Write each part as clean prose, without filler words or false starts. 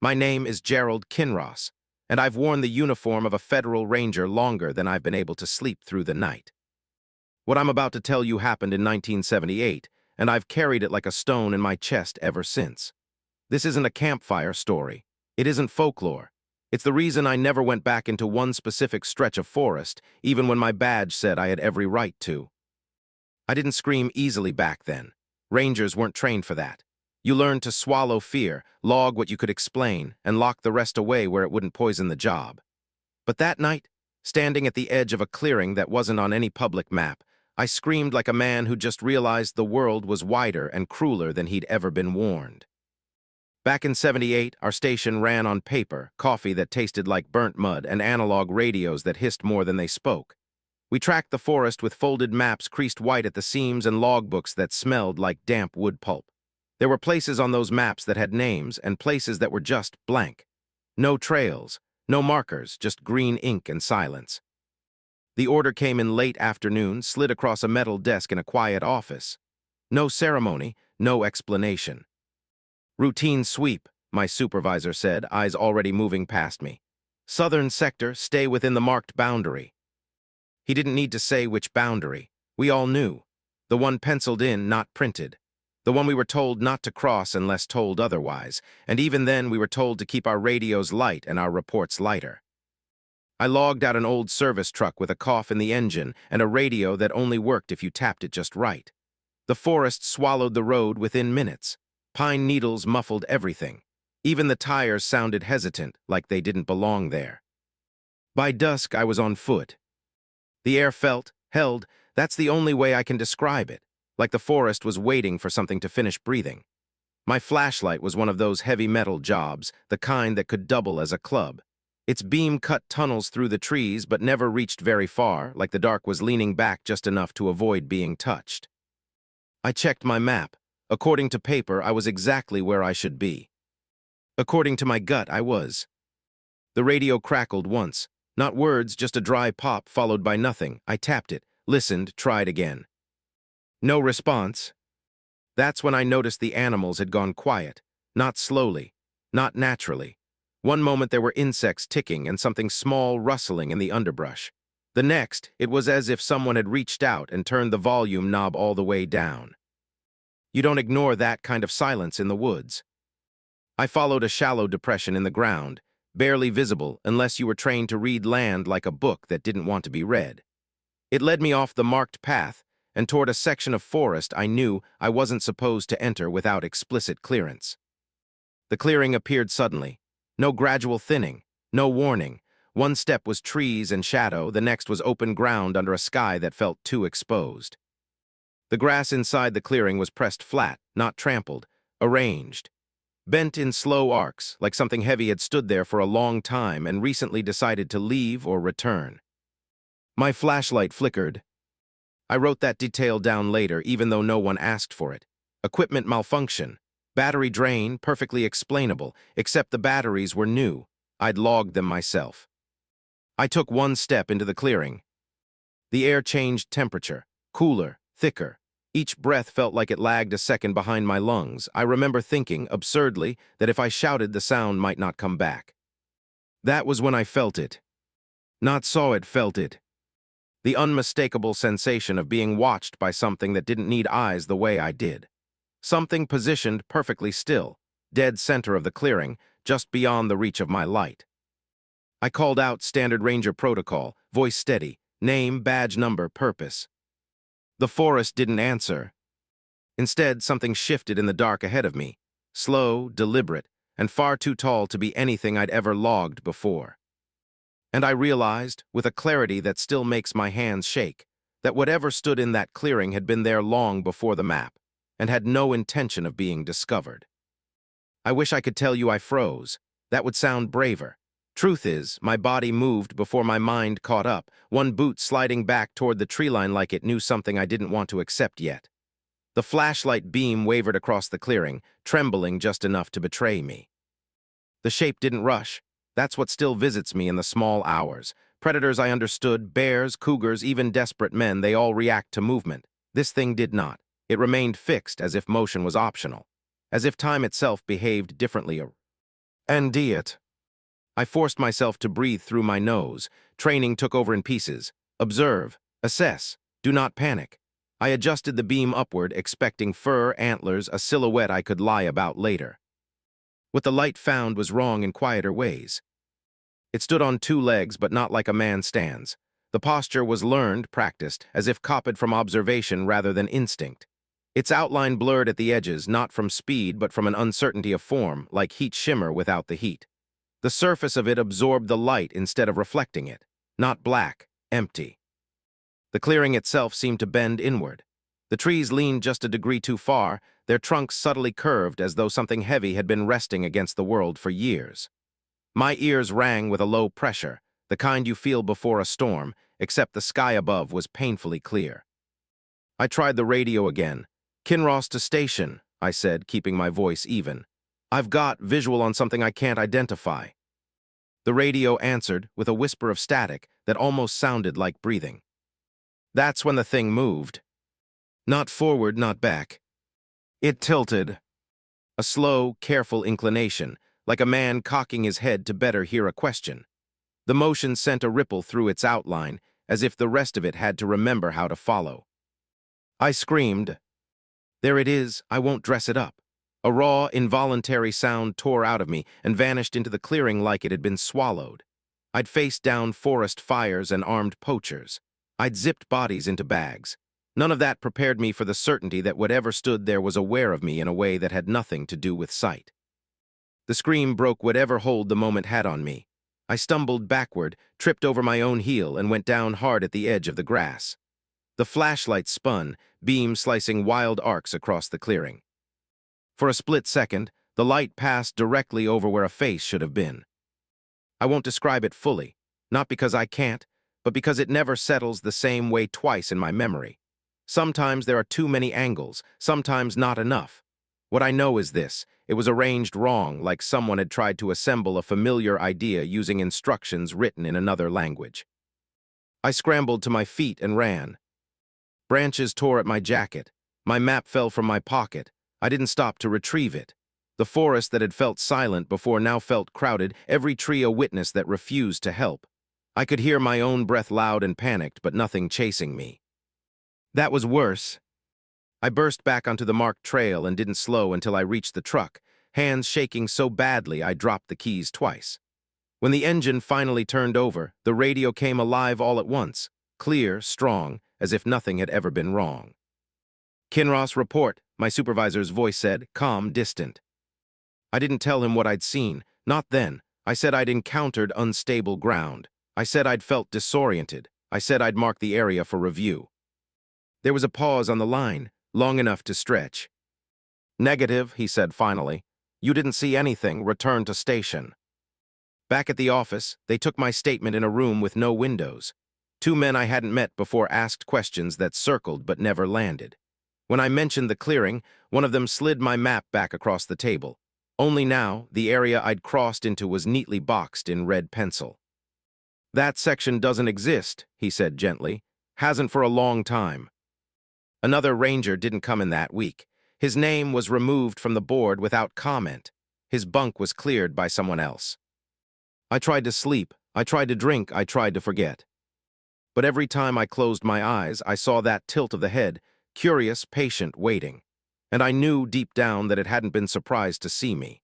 My name is Gerald Kinross, and I've worn the uniform of a federal ranger longer than I've been able to sleep through the night. What I'm about to tell you happened in 1978, and I've carried it like a stone in my chest ever since. This isn't a campfire story. It isn't folklore. It's the reason I never went back into one specific stretch of forest, even when my badge said I had every right to. I didn't scream easily back then. Rangers weren't trained for that. You learned to swallow fear, log what you could explain, and lock the rest away where it wouldn't poison the job. But that night, standing at the edge of a clearing that wasn't on any public map, I screamed like a man who just realized the world was wider and crueler than he'd ever been warned. Back in '78, our station ran on paper, coffee that tasted like burnt mud, and analog radios that hissed more than they spoke. We tracked the forest with folded maps creased white at the seams and logbooks that smelled like damp wood pulp. There were places on those maps that had names and places that were just blank. No trails, no markers, just green ink and silence. The order came in late afternoon, slid across a metal desk in a quiet office. No ceremony, no explanation. "Routine sweep," my supervisor said, eyes already moving past me. "Southern sector, stay within the marked boundary." He didn't need to say which boundary. We all knew. The one penciled in, not printed. The one we were told not to cross unless told otherwise, and even then we were told to keep our radios light and our reports lighter. I logged out an old service truck with a cough in the engine and a radio that only worked if you tapped it just right. The forest swallowed the road within minutes. Pine needles muffled everything. Even the tires sounded hesitant, like they didn't belong there. By dusk, I was on foot. The air felt, held, that's the only way I can describe it, like the forest was waiting for something to finish breathing. My flashlight was one of those heavy metal jobs, the kind that could double as a club. Its beam cut tunnels through the trees but never reached very far, like the dark was leaning back just enough to avoid being touched. I checked my map. According to paper, I was exactly where I should be. According to my gut, I was. The radio crackled once. Not words, just a dry pop followed by nothing. I tapped it, listened, tried again. No response. That's when I noticed the animals had gone quiet. Not slowly, not naturally. One moment there were insects ticking and something small rustling in the underbrush. The next, it was as if someone had reached out and turned the volume knob all the way down. You don't ignore that kind of silence in the woods. I followed a shallow depression in the ground, barely visible unless you were trained to read land like a book that didn't want to be read. It led me off the marked path and toward a section of forest I knew I wasn't supposed to enter without explicit clearance. The clearing appeared suddenly. No gradual thinning, no warning. One step was trees and shadow, the next was open ground under a sky that felt too exposed. The grass inside the clearing was pressed flat, not trampled, arranged. Bent in slow arcs, like something heavy had stood there for a long time and recently decided to leave or return. My flashlight flickered. I wrote that detail down later, even though no one asked for it. Equipment malfunction. Battery drain, perfectly explainable, except the batteries were new. I'd logged them myself. I took one step into the clearing. The air changed temperature, cooler, thicker. Each breath felt like it lagged a second behind my lungs. I remember thinking, absurdly, that if I shouted, the sound might not come back. That was when I felt it. Not saw it, felt it. The unmistakable sensation of being watched by something that didn't need eyes the way I did. Something positioned perfectly still, dead center of the clearing, just beyond the reach of my light. I called out standard ranger protocol, voice steady, name, badge number, purpose. The forest didn't answer. Instead, something shifted in the dark ahead of me, slow, deliberate, and far too tall to be anything I'd ever logged before. And I realized, with a clarity that still makes my hands shake, that whatever stood in that clearing had been there long before the map, and had no intention of being discovered. I wish I could tell you I froze. That would sound braver. Truth is, my body moved before my mind caught up, one boot sliding back toward the tree line like it knew something I didn't want to accept yet. The flashlight beam wavered across the clearing, trembling just enough to betray me. The shape didn't rush. That's what still visits me in the small hours. Predators I understood, bears, cougars, even desperate men, they all react to movement. This thing did not. It remained fixed, as if motion was optional. As if time itself behaved differently. And it. I forced myself to breathe through my nose. Training took over in pieces. Observe. Assess. Do not panic. I adjusted the beam upward, expecting fur, antlers, a silhouette I could lie about later. What the light found was wrong in quieter ways. It stood on two legs, but not like a man stands. The posture was learned, practiced, as if copied from observation rather than instinct. Its outline blurred at the edges, not from speed but from an uncertainty of form, like heat shimmer without the heat. The surface of it absorbed the light instead of reflecting it. Not black, empty. The clearing itself seemed to bend inward. The trees leaned just a degree too far, their trunks subtly curved as though something heavy had been resting against the world for years. My ears rang with a low pressure, the kind you feel before a storm, except the sky above was painfully clear. I tried the radio again. "Kinross to station," I said, keeping my voice even. "I've got visual on something I can't identify." The radio answered with a whisper of static that almost sounded like breathing. That's when the thing moved. Not forward, not back. It tilted. A slow, careful inclination, like a man cocking his head to better hear a question. The motion sent a ripple through its outline, as if the rest of it had to remember how to follow. I screamed. There it is, I won't dress it up. A raw, involuntary sound tore out of me and vanished into the clearing like it had been swallowed. I'd faced down forest fires and armed poachers. I'd zipped bodies into bags. None of that prepared me for the certainty that whatever stood there was aware of me in a way that had nothing to do with sight. The scream broke whatever hold the moment had on me. I stumbled backward, tripped over my own heel, and went down hard at the edge of the grass. The flashlight spun, beam slicing wild arcs across the clearing. For a split second, the light passed directly over where a face should have been. I won't describe it fully, not because I can't, but because it never settles the same way twice in my memory. Sometimes there are too many angles, sometimes not enough. What I know is this: it was arranged wrong, like someone had tried to assemble a familiar idea using instructions written in another language. I scrambled to my feet and ran. Branches tore at my jacket. My map fell from my pocket. I didn't stop to retrieve it. The forest that had felt silent before now felt crowded, every tree a witness that refused to help. I could hear my own breath loud and panicked, but nothing chasing me. That was worse. I burst back onto the marked trail and didn't slow until I reached the truck, hands shaking so badly I dropped the keys twice. When the engine finally turned over, the radio came alive all at once, clear, strong, as if nothing had ever been wrong. "Kinross, report," my supervisor's voice said, calm, distant. I didn't tell him what I'd seen, not then. I said I'd encountered unstable ground. I said I'd felt disoriented. I said I'd marked the area for review. There was a pause on the line, long enough to stretch. "Negative," he said finally. "You didn't see anything. Return to station." Back at the office, they took my statement in a room with no windows. Two men I hadn't met before asked questions that circled but never landed. When I mentioned the clearing, one of them slid my map back across the table. Only now, the area I'd crossed into was neatly boxed in red pencil. "That section doesn't exist," he said gently. "Hasn't for a long time." Another ranger didn't come in that week. His name was removed from the board without comment. His bunk was cleared by someone else. I tried to sleep, I tried to drink, I tried to forget. But every time I closed my eyes, I saw that tilt of the head, curious, patient, waiting. And I knew deep down that it hadn't been surprised to see me.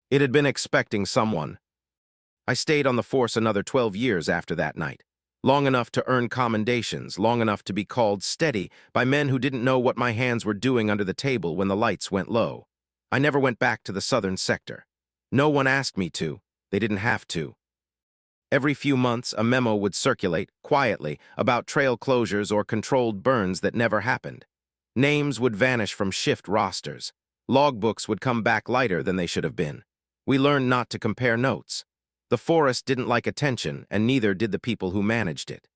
It had been expecting someone. I stayed on the force another 12 years after that night. Long enough to earn commendations, long enough to be called steady by men who didn't know what my hands were doing under the table when the lights went low. I never went back to the southern sector. No one asked me to. They didn't have to. Every few months, a memo would circulate, quietly, about trail closures or controlled burns that never happened. Names would vanish from shift rosters. Logbooks would come back lighter than they should have been. We learned not to compare notes. The forest didn't like attention, and neither did the people who managed it.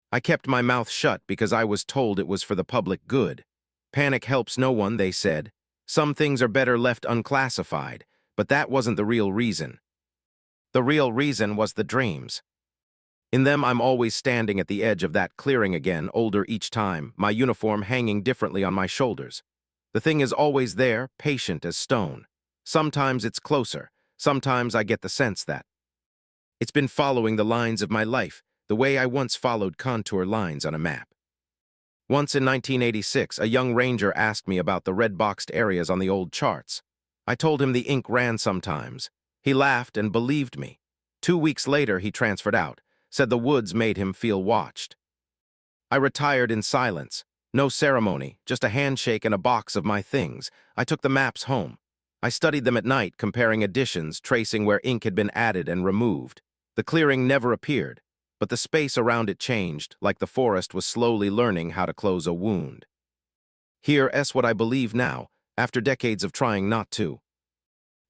I kept my mouth shut because I was told it was for the public good. Panic helps no one, they said. Some things are better left unclassified, but that wasn't the real reason. The real reason was the dreams. In them, I'm always standing at the edge of that clearing again, older each time, my uniform hanging differently on my shoulders. The thing is always there, patient as stone. Sometimes it's closer. Sometimes I get the sense that it's been following the lines of my life, the way I once followed contour lines on a map. Once in 1986, a young ranger asked me about the red-boxed areas on the old charts. I told him the ink ran sometimes. He laughed and believed me. 2 weeks later, he transferred out, said the woods made him feel watched. I retired in silence. No ceremony, just a handshake and a box of my things. I took the maps home. I studied them at night, comparing additions, tracing where ink had been added and removed. The clearing never appeared, but the space around it changed, like the forest was slowly learning how to close a wound. Here's what I believe now, after decades of trying not to.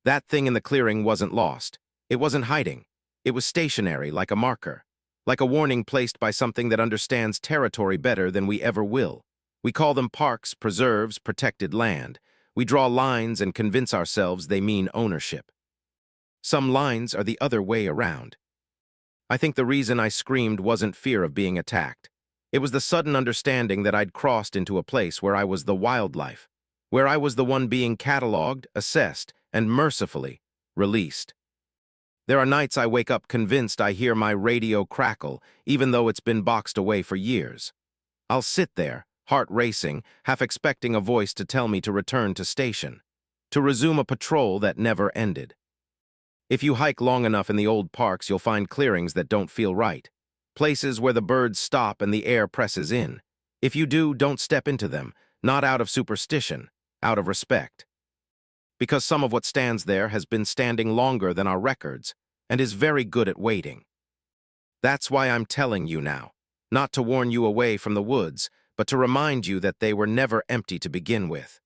That thing in the clearing wasn't lost. It wasn't hiding. It was stationary, like a marker. Like a warning placed by something that understands territory better than we ever will. We call them parks, preserves, protected land. We draw lines and convince ourselves they mean ownership. Some lines are the other way around. I think the reason I screamed wasn't fear of being attacked. It was the sudden understanding that I'd crossed into a place where I was the wildlife, where I was the one being cataloged, assessed, and mercifully released. There are nights I wake up convinced I hear my radio crackle, even though it's been boxed away for years. I'll sit there, heart racing, half expecting a voice to tell me to return to station, to resume a patrol that never ended. If you hike long enough in the old parks, you'll find clearings that don't feel right, places where the birds stop and the air presses in. If you do, don't step into them, not out of superstition, out of respect. Because some of what stands there has been standing longer than our records and is very good at waiting. That's why I'm telling you now, not to warn you away from the woods, but to remind you that they were never empty to begin with.